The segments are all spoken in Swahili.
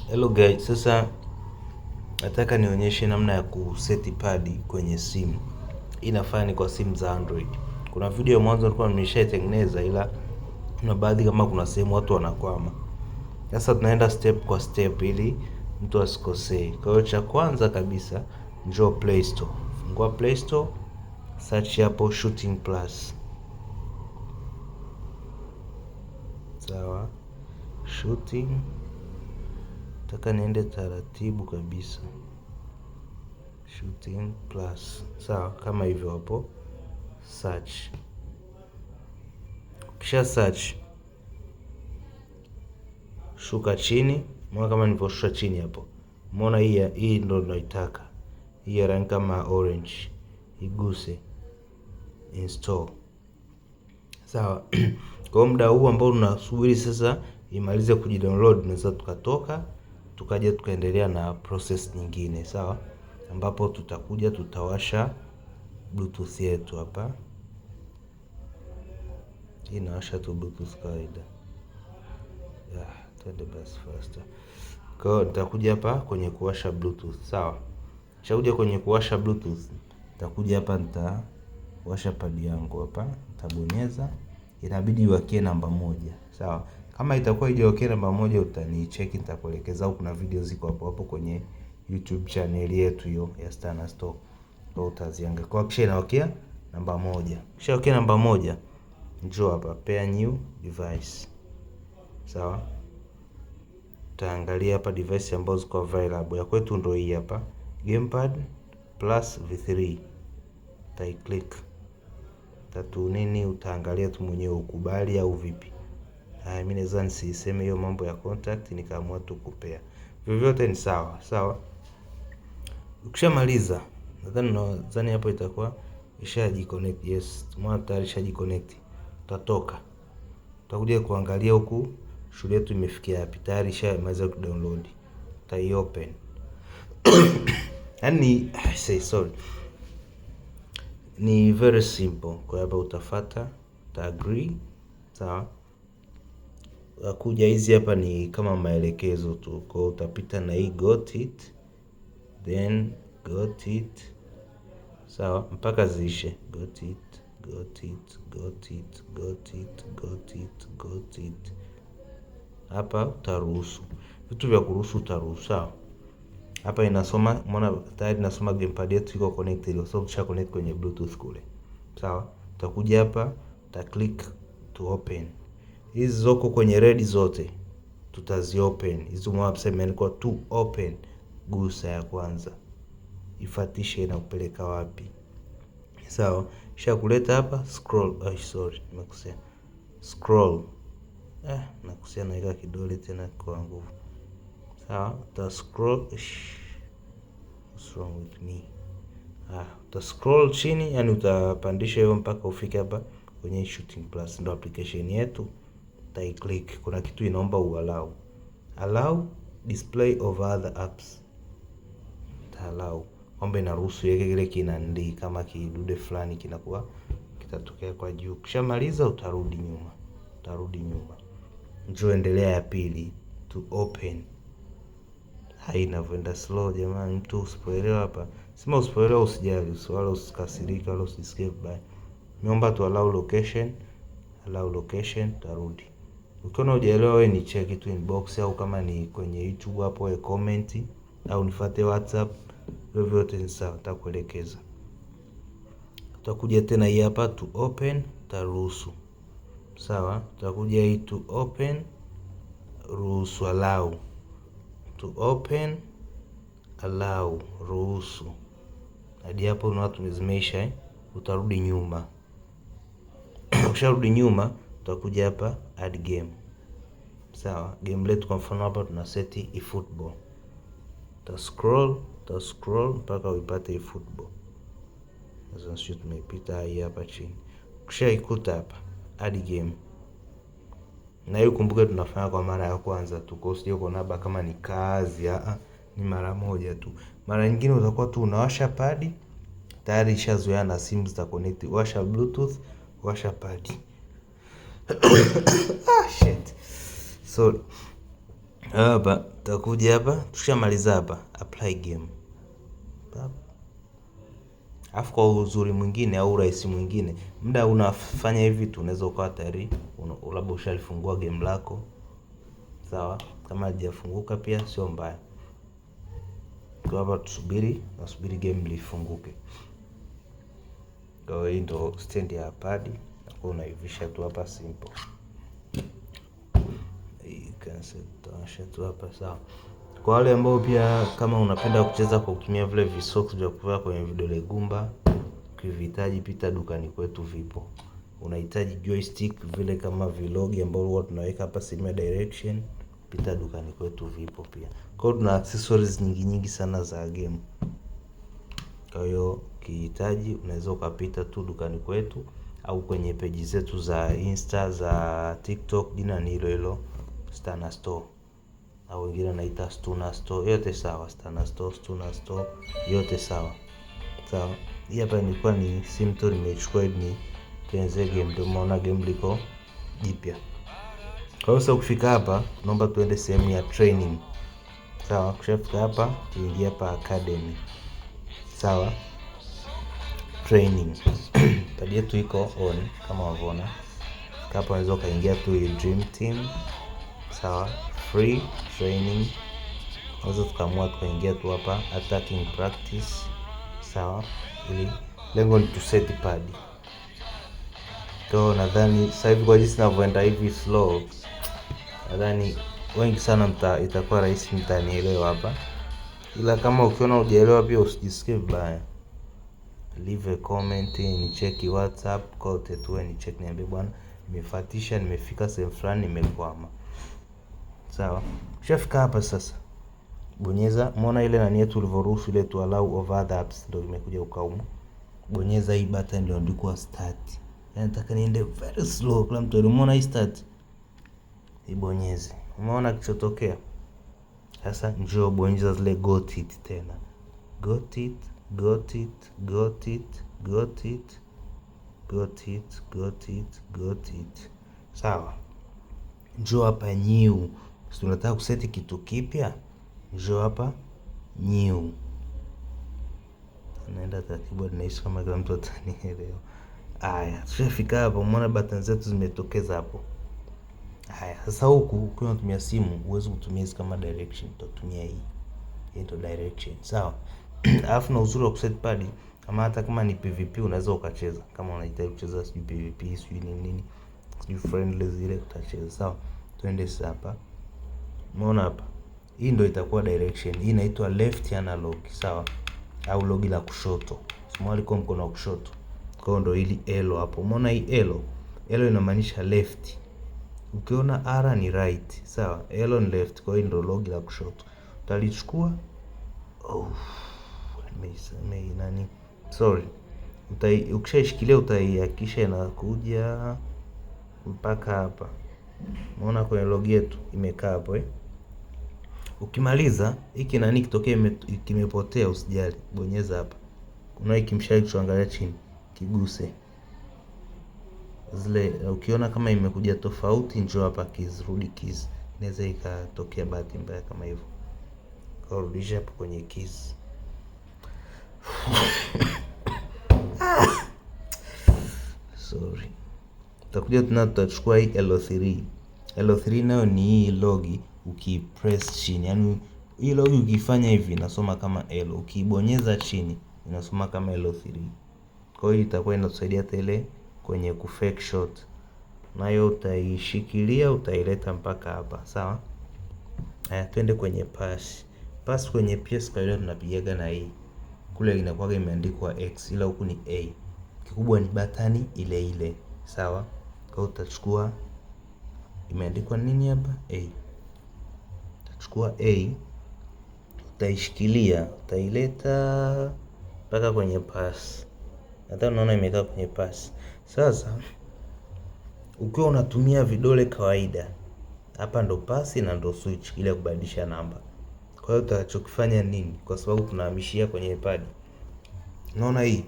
Hello guys, sasa nataka nionyeshe namna ya kuseti padi kwenye simu. Inafaa ni kwa simu za Android. Kuna video mwanzo nilikuwa nimeshaitengeneza, ila kuna baadhi kama kuna sehemu watu wanakwama. Sasa tunaenda step kwa step ili mtu asikosee. Kwa hiyo cha kwanza kabisa, njoo Play Store. Fungua Play Store, search hapo Shooting Plus. Sawa. Shooting. Nataka niende taratibu kabisa. Shooting Plus. Sawa, kama hivyo hapo. Search. Kisha search, shuka chini. Mbona kama nilivyoshusha chini hapo. Mbona hii ndo naitaka. Hii ya rangi kama orange. Iguse. Install. Sawa. Kwa muda huu ambao tunasubiri sasa imalize kujidownload, tunaweza tukatoka tukaja tukaendelea na process nyingine. Sawa, ambapo tutakuja tutawasha Bluetooth yetu hapa. Hii inawasha tu Bluetooth kawaida. Twende basi faster. Kwa hiyo nitakuja hapa kwenye kuwasha Bluetooth. Sawa. Kisha kwenye kuwasha Bluetooth, nitakuja hapa nitawasha pad yangu hapa, nitabonyeza. Inabidi iwakie namba 1. Sawa. Kama itakuwa haijawakia namba 1 utanicheki, nitakuelekeza, au kuna video ziko hapo hapo kwenye YouTube channel yetu hiyo ya Stana Stock. Kwa utaziangalia. Kwa kisha inawakia namba 1. Kisha wakia namba 1, njoo hapa pair new device. Sawa. Taangalia hapa device ambazo ziko available. Ya kwetu ndio hii hapa, Gamepad Plus V3. Tai click. Tatu nini, utaangalia tu mwenyewe ukubali au vipi. Mimi naweza nisiseme hiyo mambo ya contact, nikaamua tu kupea. Vyovyote ni sawa. Sawa. Ukishamaliza, nadhani hapo itakuwa ishajiconnect. Yes, mwana tayari ishajiconnect. Utatoka. Utakuja kuangalia huku shule yetu imefikia wapi. Tayari ishamaliza kudownload. Utai open. Yaani sorry. Ni very simple. Kwa hapa utafuata, uta agree. Sawa. Kuja hizi hapa ni kama maelekezo tu. Kwa utapita na hii got it, then got it. Sawa, mpaka ziishe. Got it, got it, got it, got it, got it, got it. Hapa utaruhusu. Vitu vya kuruhusu utaruhusu. Sawa. Hapa inasoma, umeona tayari inasoma gamepad yetu iko connected, kwa sababu tusha connect kwenye Bluetooth kule. Sawa. Utakuja hapa, uta click to open. Hizi zoko kwenye red zote tutazi open. Hizo mwapse imeandikwa to open. Gusa ya kwanza, ifuatishe na kupeleka wapi. Sawa. Kisha kuleta hapa scroll. Sorry, nimekosea. Scroll. Nakosea, naweka kidole tena kwa nguvu. Sawa, uta scroll. What's wrong with me? Uta scroll chini, yani utapandisha hiyo mpaka ufike hapa kwenye Shooting Plus, ndio application yetu. Tai click. Kuna kitu inaomba allow display of other apps. Allow kwamba inaruhusu yake kile kinandi kama kidude fulani kinakuwa kitatokea kwa juu. Kishamaliza utarudi nyuma. Njoo endelea ya pili, to open. Haina kwenda slow jamani, mtu usipoelewa hapa. Sema usipoelewa usijali, wala usikasirika, wala usisikie vibaya. Niomba tu allow location, tarudi. Ukiona hujaelewa wewe ni check tu inbox, au kama ni kwenye YouTube hapo wewe comment, au nifuate WhatsApp. Vyovyote ni sawa, nitakuelekeza. Utakuja tena hii hapa to open, taruhusu. Sawa. Utakuja hii to open, ruhusu, allow. To open, allow, ruhusu. Hadi hapo una tumezimeisha. Utarudi nyuma. Ukisharudi nyuma, utakuja hapa add game. Sawa. Game letu kwa mfano hapa tuna seti eFootball. Uta scroll mpaka uipate eFootball. Sasa sisi tumeipita hii hapa chini. Ukishaikuta hapa add game. Na hiyo kumbuka tunafanya kwa mara ya kwanza tu. Kwa usije uko naba kama ni kazi, ni mara moja tu. Mara nyingine utakuwa tu unawasha pad, tayari ishazoea na simu zita connect. Washa Bluetooth, washa pad. Shit. So hapa Tutakuja hapa, tushamaliza hapa apply game. Alafu kwa uzuri mwingine au urahisi mwingine, muda unafanya hivi tu unaweza ukawa tayari labda ushalifungua game lako. Sawa, kama halijafunguka pia sio mbaya. Kwa hapa nasubiri game lifunguke. Kwa hiyo ndo stand ya pad, na unaivisha tu hapa simple. Cancel tu hapa sawa. Kwa wale ambao pia kama unapenda kucheza kwa kutumia vile visocks vya kuvaa kwenye vidole gumba, ukivihitaji pita dukani kwetu vipo. Unahitaji joystick vile kama vlog ambao huwa tunaweka hapa sehemu ya direction, pita dukani kwetu vipo pia. Kwa hiyo tuna accessories nyingi sana za game. Kwa hiyo ukihitaji unaweza ukapita tu dukani kwetu au kwenye page zetu za Insta, za TikTok, jina ni hilo Stana Store. Au wengine wanaita Stuna Store, yote sawa. Stana Store, Stuna Store, yote sawa. Sawa. Hii hapa nilikuwa ni simple, nimechukua ni tuanze game, ndio maana game liko jipya. Kwa hiyo sasa ukifika hapa, naomba tuende sehemu ya training. Sawa, ukishafika hapa, tuingie hapa academy. Sawa. Training. Padi yetu iko on kama unavyoona. Hapa unaweza kaingia tu dream team. Sawa, free training. Unaweza tukaamua tukaingia tu hapa attacking practice. Sawa, ili lengo ni tu set pad. Kwa nadhani sasa hivi kwa jinsi ninavyoenda hivi slow, nadhani wengi sana itakuwa rahisi mtanielewa hapa. Ila kama ukiona hujaelewa pia usijisikie vibaya. Leave a comment, ni cheki WhatsApp, kote tu ni cheki niambie bwana, nimefuatisha, nimefika sehemu fulani, nimekwama. Sawa. Ukishafika hapa sasa, bonyeza, umeona ile nani yetu ulivyoruhusu ile to allow over the apps, ndio imekuja ukaumu. Bonyeza hii button ndio andikwa start. Nataka niende very slow, kila mtu umeona hii start. Ibonyeze. Umeona kichotokea? Sasa njoo bonyeza zile got it tena. Got it, got it, got it, got it, got it, got it, got it. Sawa. Njoo hapa new. Si unataka kuseti kitu kipya? Njoo hapa new. Naenda taratibu, naishi kama kila mtu atanielewa. Haya, tushafika hapo, umeona button zetu zimetokeza hapo. Haya, sasa huku ukiwa unatumia simu, huwezi kutumia hizi kama direction, utatumia hii. Hii ndio direction, sawa? Alafu na uzuri wa kuset pad, kama hata kama ni PvP unaweza ukacheza. Kama unahitaji kucheza sijui PvP, sijui nini, sijui friendly zile utacheza, sawa? Twende sasa hapa. Umeona hapa? Hii ndio itakuwa direction. Hii inaitwa left analog, sawa? Au logi la kushoto. Small kwa mkono wa kushoto. Kwa hiyo ndio hili elo hapo. Umeona hii elo? Elo inamaanisha left. Ukiona R ni right, sawa? Elo ni left, kwa hiyo ndio logi la kushoto. Utalichukua. Nimeisema nani? Sorry. Ukishaishikilia utaihakikisha inakuja mpaka hapa. Umeona kwenye logi yetu imekaa hapo Ukimaliza hiki nani kitokea kimepotea, usijali, bonyeza hapa. Kuna hiki mshale tuangalia chini, kiguse. Zile ukiona kama imekuja tofauti, njoo hapa keys, rudi keys. Inaweza ikatokea bahati mbaya kama hivyo. Kwa rudisha hapo kwenye keys. Sorry. Tutachukua hii L3. L3 nayo ni hii logi, ukipress chini. Yaani hii logi ukifanya hivi inasoma kama L. Ukibonyeza chini inasoma kama L3. Kwa hiyo itakuwa inatusaidia tele kwenye kufake shot. Nayo utaishikilia, utaileta mpaka hapa, sawa? Haya, twende kwenye pass. Pass kwenye PS kwa ile tunapigaga na hii. Kule inakuwa imeandikwa X, ila huku ni A. Kikubwa ni batani ile ile, sawa? Kwa hiyo utachukua imeandikwa nini hapa? A. Utachukua A, utaishikilia, utaileta mpaka kwenye pass. Nadhani unaona imekaa kwenye pass. Sasa ukiwa unatumia vidole kawaida, hapa ndo pass na ndo switch ile kubadilisha namba. Kwa hiyo utachokifanya nini? Kwa sababu tunahamishia kwenye pad. Unaona hii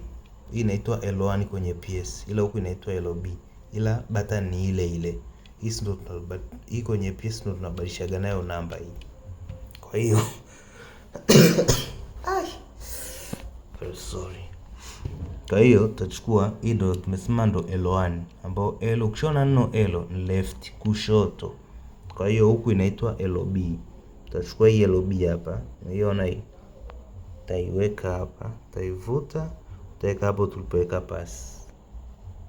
inaitwa L1 kwenye PS, ila huku inaitwa LB, ila button ni ile ile. Hii kwenye PS ndo tunabadilishaga nayo namba hii. Kwa hiyo sorry. Kwa hiyo tutachukua hii ndo tumesema ndo L1, ambao L ukishona neno L ni left, kushoto. Kwa hiyo huku inaitwa LB. Tutachukua hii LB hapa, unaiona hii, taiweka hapa, taivuta, tutaweka hapo tulipoweka pass.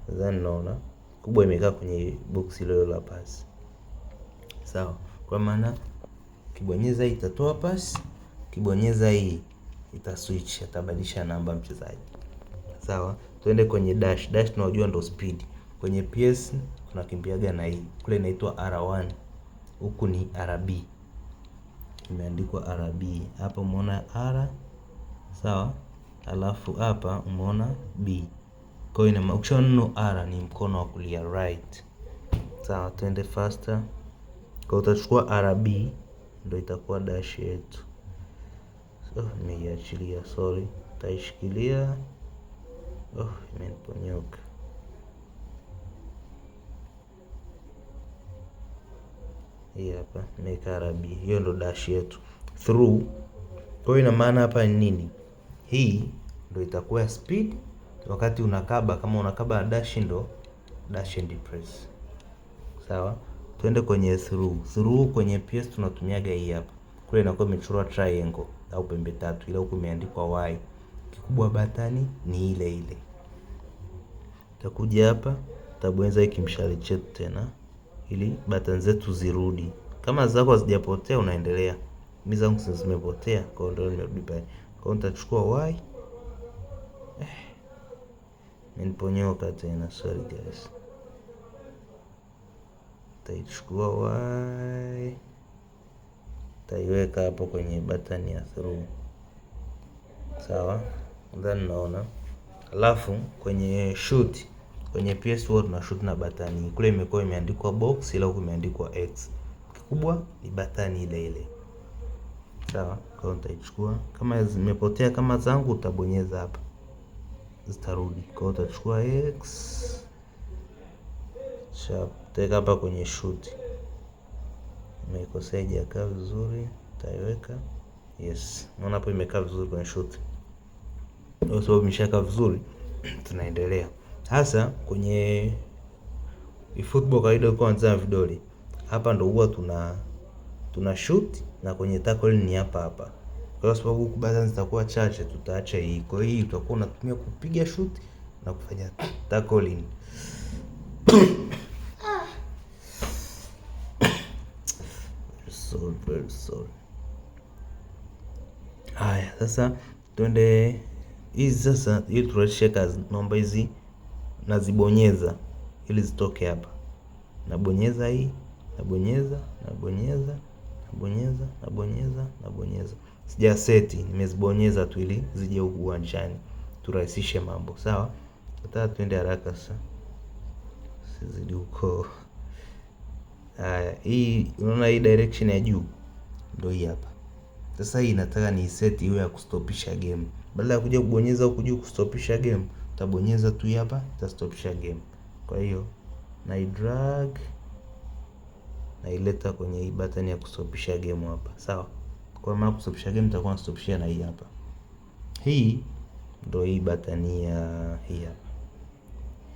Sasa naona kubwa imekaa kwenye box ile la pass. Sawa, kwa maana kibonyeza hii itatoa pass, kibonyeza hii ita switch, atabadilisha namba mchezaji. Sawa, tuende kwenye dash. Dash tunajua ndo speed. Kwenye PS tunakimbiaga na hii. Kule inaitwa R1. Huku ni RB. Imeandikwa RB. Hapa umeona R. Sawa? Alafu hapa umeona B. Kwa hiyo ukishaona neno R ni mkono wa kulia, right. Sawa, tuende faster. Kwa utachukua RB ndio itakuwa dash yetu. So, nimeiachilia, sorry. Taishikilia. Imeniponyoka. Hii hapa nimeweka RB. Hiyo ndo dash yetu. Through. Kwa hiyo ina maana hapa ni nini? Hii ndo itakuwa speed wakati unakaba, kama unakaba dash ndo dash and press. Sawa? Tuende kwenye through. Through kwenye PS tunatumiaga hii hapa. Kule inakuwa imechorwa triangle au pembe tatu, ila huku imeandikwa Y. Kikubwa batani ni ile ile. Takuja hapa, tabonyeza hiki mshale chetu tena ili button zetu zirudi. Kama zako hazijapotea unaendelea. Mimi zangu zimepotea, kwa hiyo ndio nimerudi pale. Kwa hiyo nitachukua Y. Niniponyoka tena, sorry guys. Taichukua Y. Taiweka hapo kwenye button ya through. Sawa? Then naona. Alafu kwenye shoot, kwenye PS4 tuna shoot na batani. Kule imekuwa imeandikwa box, ila huku imeandikwa X. Kikubwa ni batani ile ile. Sawa, kwa hiyo nitaichukua. Kama zimepotea kama zangu utabonyeza hapa, zitarudi. Kwa hiyo utachukua X. Teka hapa kwenye shoot. Nimeikosea haijakaa vizuri, taiweka. Yes, unaona hapo imekaa vizuri kwenye shoot. Kwa sababu imeshakaa vizuri, tunaendelea. Hasa kwenye football kawaida uko anza vidole. Hapa ndo huwa tuna shoot na kwenye tackle ni hapa hapa. Kwa sababu huku buttons zitakuwa chache, tutaacha hii. Kwa hiyo utakuwa unatumia kupiga shoot na kufanya tackling. Sorry. Haya, sasa tuende hizi sasa, ili turahisishe kazi, naomba hizi nazibonyeza ili zitoke hapa. Nabonyeza hii, nabonyeza. Sija seti, nimezibonyeza tu ili zije uwanjani. Turahisishe mambo, sawa? Nataka tuende haraka sasa. Sizidi huko. Haya, hii unaona hii direction ya juu ndio hii hapa. Sasa hii nataka ni set iwe ya kustopisha game. Badala ya kuja kubonyeza huku juu kustopisha game, utabonyeza tu hapa, itastopisha game. Kwa hiyo na drag na ileta kwenye hii button ya kustopisha game hapa. Sawa? Kwa maana kustopisha game itakuwa stopishia na hii hapa. Hii ndio hii button ya hii hapa.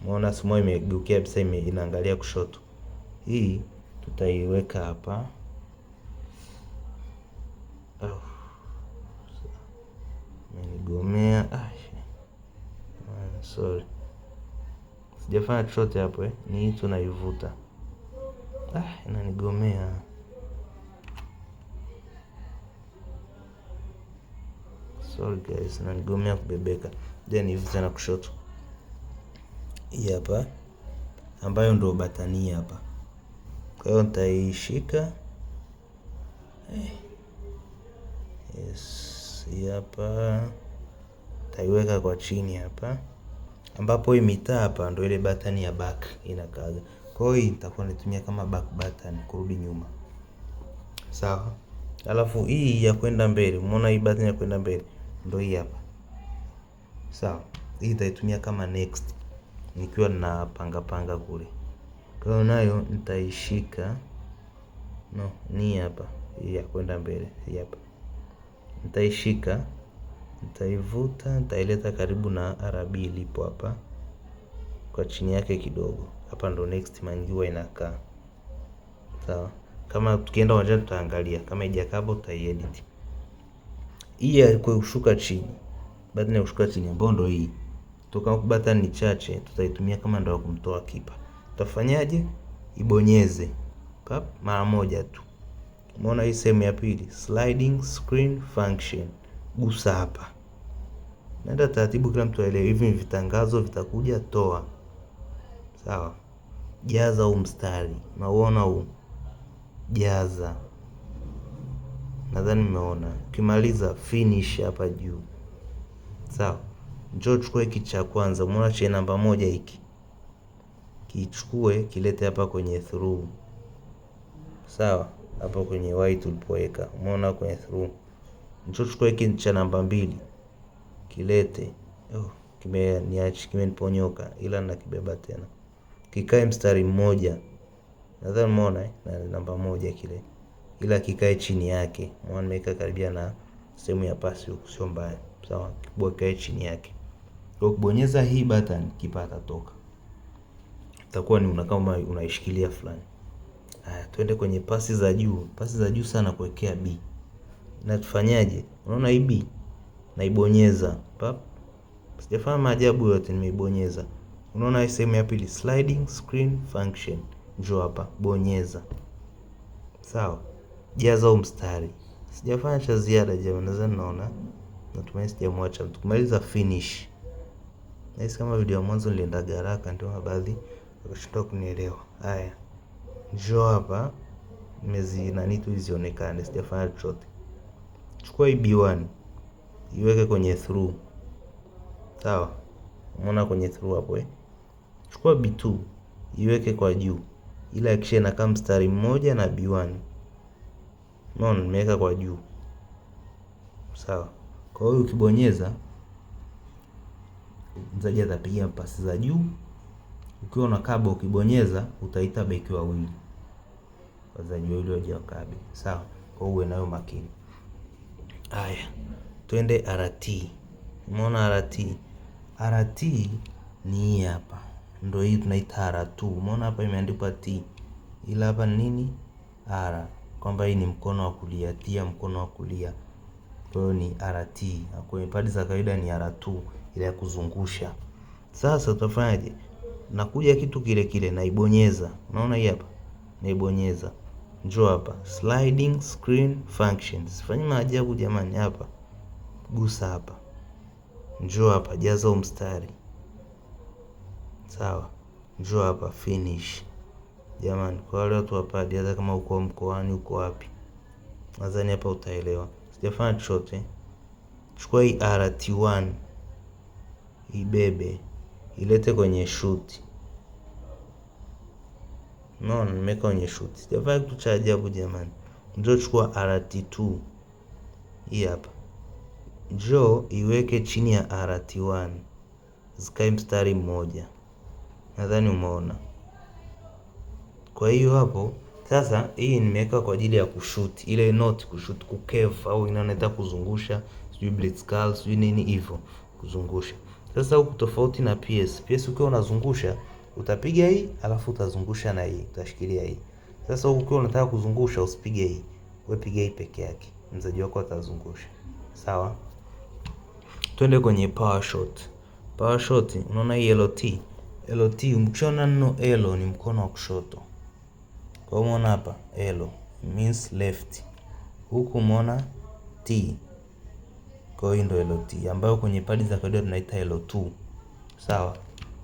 Umeona sumo imegeukia kabisa, inaangalia kushoto. Hii tutaiweka hapa. Menigomea. Sorry. Sijafanya chochote hapo ni hii tunaivuta. Inanigomea. Sorry guys, inanigomea kubebeka. Then ivuta na kushoto. Hii hapa ambayo ndio batani hapa. Kwa hiyo nitaishika. Yes, hii hapa taiweka kwa chini hapa, ambapo hii mitaa hapa ndio ile button ya back inakaga. Kwa hiyo hii nitakuwa natumia kama back button kurudi nyuma. Sawa? Alafu hii ya kwenda mbele, umeona hii button ya kwenda mbele ndio hii hapa. Sawa? Hii nitaitumia kama next nikiwa na panga kule. Kwa hiyo nayo nitaishika. No, ni hapa. ya kwenda mbele. Hapa nitaishika, nitaivuta, nitaileta karibu na RB ilipo hapa kwa chini yake kidogo. Hapa ndo next manjua inakaa. Sawa. Kama tukienda uwanjani tutaangalia, kama haijakaa hapo tutaiedit. Hii ya kushuka chini, button ya kushuka chini ambayo ndo hii. Toka button ni chache, tutaitumia kama ndo kumtoa kipa. Tutafanyaje? Ibonyeze pap mara moja tu. Umeona hii sehemu ya pili, sliding screen function. Gusa hapa. Nenda taratibu kila mtu aelewe, hivi vitangazo vitakuja, toa. Sawa. Jaza huu mstari. Unaona huu? Jaza. Nadhani umeona. Ukimaliza finish hapa juu. Sawa. Njoo chukue hiki cha kwanza. Umeona cha namba 1 hiki. Kichukue kilete hapa kwenye through. Sawa. Hapo kwenye white ulipoweka. Umeona kwenye through. Njoo chukue hiki cha namba 2. Kilete. Kimeniponyoka ila nakibeba tena. Kikae mstari mmoja. Nadhani umeona na namba 1 kile. Ila kikae chini yake. Umeona nimeweka karibia na sehemu ya pasi huko, sio mbaya. Sawa, kikae chini yake. Kwa kubonyeza hii button kipa atatoka. Itakuwa ni kama unaishikilia fulani. Haya, twende kwenye pasi za juu. Pasi za juu sana kuwekea B. Na tufanyaje? Unaona hii B? Naibonyeza. Pap. Sijafanya maajabu yote, nimeibonyeza. Unaona hii sehemu ya pili, sliding screen function. Njoo hapa, bonyeza. Sawa. Jaza huu mstari. Sijafanya cha ziada jamani, nadhani naona. Natumai sijamwacha mtu. Kumaliza finish. Nahisi kama video ya mwanzo nilienda haraka ndio baadhi wakashindwa kunielewa. Haya. Njoo hapa. Nani tu izionekane, sijafanya chochote. Chukua hii B1. Iweke kwenye through. Sawa. Umeona kwenye through hapo Chukua B2. Iweke kwa juu. Ila kisha inakaa mstari mmoja na B1. Umeona nimeweka kwa juu. Sawa. Kwa hiyo ukibonyeza mzaji atapiga pasi za juu. Ukiwa unakaba ukibonyeza utaita beki wawili. Wazaji wawili waje wakabe. Sawa. Kwa uwe nayo makini. Haya. Twende RT. Umeona RT? RT ni hii hapa. Ndio hii tunaita R2. Umeona hapa imeandikwa T. Ila hapa nini? R. Kwamba hii ni mkono wa kulia, tia mkono wa kulia. Kwa hiyo ni RT. Kwenye padi za kawaida ni R2 ile ya kuzungusha. Sasa utafanyaje? Nakuja kitu kile kile naibonyeza. Unaona hii hapa? Naibonyeza. Njoo hapa, sliding screen functions. Fanya maajabu jamani hapa. Gusa hapa. Njoo hapa, jaza mstari. Sawa. Njoo hapa, finish. Jamani, kwa wale watu wapadi, hata kama uko mkoani uko wapi, nadhani hapa utaelewa. Sijafanya chochote. Chukua hii RT1. Ibebe. Ilete kwenye shoot. Unaona nimeweka kwenye shoot. Sijafanya kitu cha ajabu jamani. Njoo chukua RT2. Hii hapa. Njoo iweke chini ya RT1. Zikae mstari mmoja. Nadhani umeona. Kwa hiyo hapo sasa hii nimeweka kwa ajili ya kushoot. Ile note kushoot kukeva au inaonekana kuzungusha, sijui blitzkal, sijui nini hivyo kuzungusha. Sasa huku tofauti na PS. PS ukiwa unazungusha utapiga hii alafu utazungusha na hii, utashikilia hii. Sasa huku ukiwa unataka kuzungusha usipige hii. Wewe piga hii peke yake. Mzaji wako atazungusha. Sawa? Twende kwenye power shot. Power shot, unaona hii LT. LT, mkiona neno L ni mkono wa kushoto. Kwa hiyo umeona hapa L means left. Huku umeona T. Kwa hiyo ndio LT ambayo kwenye padi za kawaida tunaita L2. Sawa?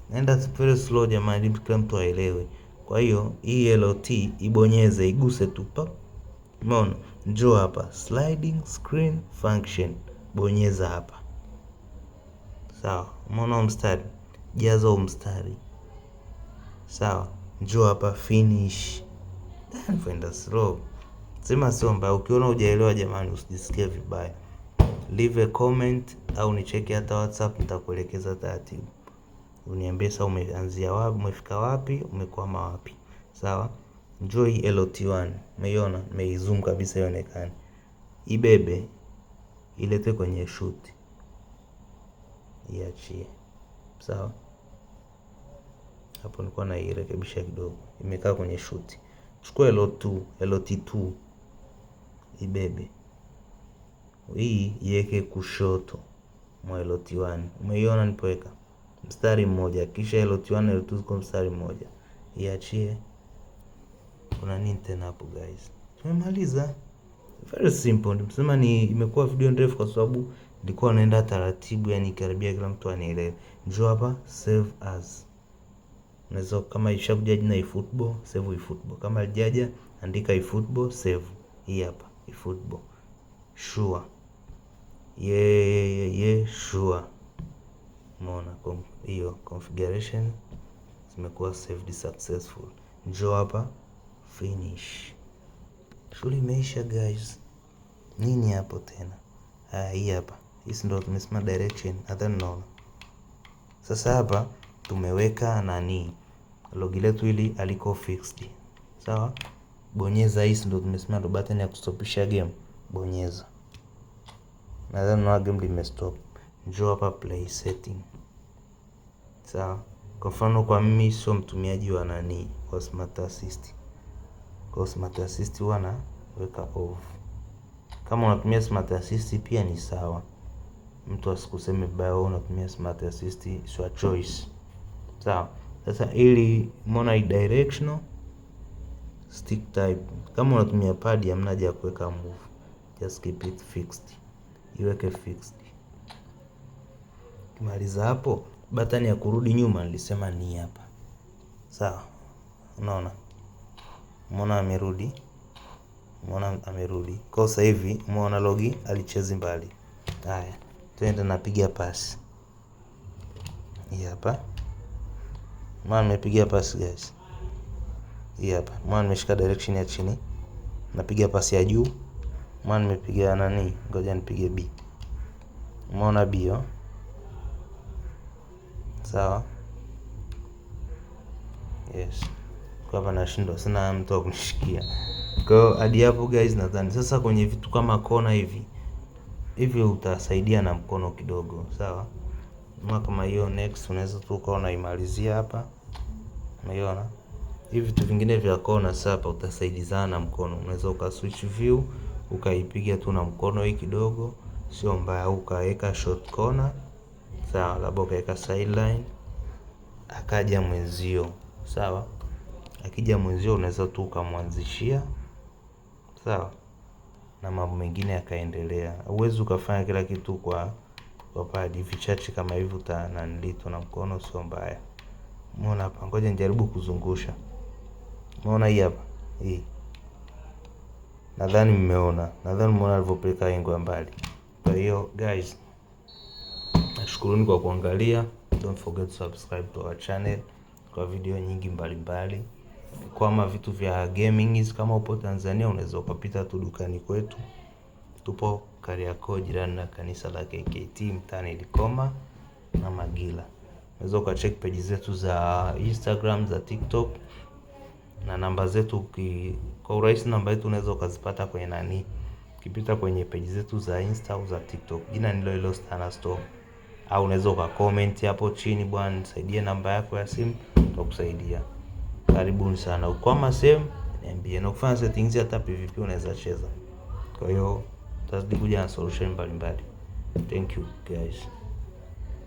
Nenda very slow jamani ili kila mtu aelewe. Kwa hiyo hii LT ibonyeze, iguse tu pa. Umeona? Njoo hapa, sliding screen function. Bonyeza hapa. Sawa? Umeona mstari? Jaza mstari. Sawa? Njoo hapa, finish. Kwenda slow. Sema sio mbaya, ukiona hujaelewa jamani usijisikie vibaya. Leave a comment au nicheke hata WhatsApp, nitakuelekeza taratibu. Uniambie sasa umeanzia wapi, umefika wapi, umekwama wapi. Sawa? Njoo hii LOT1, umeiona? Nimeizoom kabisa ionekane. Ibebe ilete kwenye shoot, iachie. Sawa, hapo nilikuwa nairekebisha kidogo, imekaa kwenye shoot. Chukua LOT2 ibebe hii, iweke kushoto mwa LOT1. Umeiona nipoweka mstari mmoja, kisha LOT1 na LOT2 ziko mstari mmoja, iachie. Kuna nini tena hapo guys? Tumemaliza. Very simple. Nimesema ni imekuwa video ndefu kwa sababu nilikuwa naenda taratibu, yani karibia kila mtu anielewe. Njoo hapa save as. Unaweza kama ishakuja jina eFootball, save eFootball. Kama haijaja andika eFootball, save. Hii hapa eFootball. Sure. Sure. Umeona hiyo configuration zimekuwa saved successful. Njoo hapa finish. Shughuli imeisha guys. Nini hapo tena? Hii hapa. Hii ndio tumesema direction. Nadhani naona. Sasa hapa tumeweka nani? Logo letu hili aliko fixed. Sawa? Bonyeza hii ndio tumesema ndo button ya kustopisha game. Bonyeza. Nadhani na game limestop. Njoo hapa play setting. Sawa? Kwa mfano kwa mimi sio mtumiaji wa nani wa Smart Assist. Kwa Smart Assist wana weka off. Kama unatumia Smart Assist pia ni sawa. Mtu asikuseme baya unatumia Smart Assist, sio choice. Sawa. Sasa ili umeona hii directional stick type. Kama unatumia pad hamna haja ya kuweka move. Just keep it fixed. Iweke fixed. Kimaliza hapo, button ya kurudi nyuma nilisema ni hapa. Sawa. Unaona? Umeona amerudi? Umeona amerudi. Kwa sasa hivi umeona logi alichezi mbali. Haya, twende napiga pasi. Hii hapa. Umeona nimepiga pasi guys. Hii hapa. Umeona nimeshika direction ya chini. Napiga pasi ya juu. Umeona nimepiga nani? Ngoja nipige B. Umeona B yo? Sawa. Yes. Kwa hapa nashindwa, sina mtu wa kunishikia. Kwa hiyo hadi hapo guys nadhani sasa kwenye vitu kama kona hivi utasaidia na mkono kidogo, sawa? Kama hiyo next unaweza tu ukaona imalizia hapa. Umeona? Hivi vitu vingine vya kona sasa hapa utasaidizana na mkono. Unaweza ukaswitch view, ukaipiga tu na mkono hii kidogo, sio mbaya. Ukaweka short corner, sawa? Labda ukaweka sideline, akaja mwenzio, sawa? Akija mwenzio unaweza tu ukamwanzishia, sawa? Na mambo mengine yakaendelea. Uwezo ukafanya kila kitu kwa pad vichache kama hivi utananilito na mkono, sio mbaya. Umeona hapa? Ngoja nijaribu kuzungusha. Umeona hii hapa? Hii. Nadhani mmeona alivyopeleka yengo mbali. Kwa hiyo guys, nashukuruni kwa kuangalia. Don't forget to subscribe to our channel kwa video nyingi mbalimbali. Kwa vitu vya gaming hizi, kama upo Tanzania unaweza ukapita tu dukani kwetu. Tupo Kariakoo jirani na kanisa la KKT mtaani Likoma na Magila. Unaweza ukacheck page zetu za Instagram, za TikTok na namba zetu kwa urahisi. Namba yetu unaweza ukazipata kwenye nani? Ukipita kwenye page zetu za Insta au za TikTok. Jina ni hilo Stana Store. Au unaweza ukacomment hapo chini, bwana nisaidie namba yako ya simu, tutakusaidia. Karibuni sana. Ukwama same niambie, na kufanya settings hata PVP unaweza cheza. Kwa hiyo tutazidi kuja na solution mbalimbali. Thank you guys.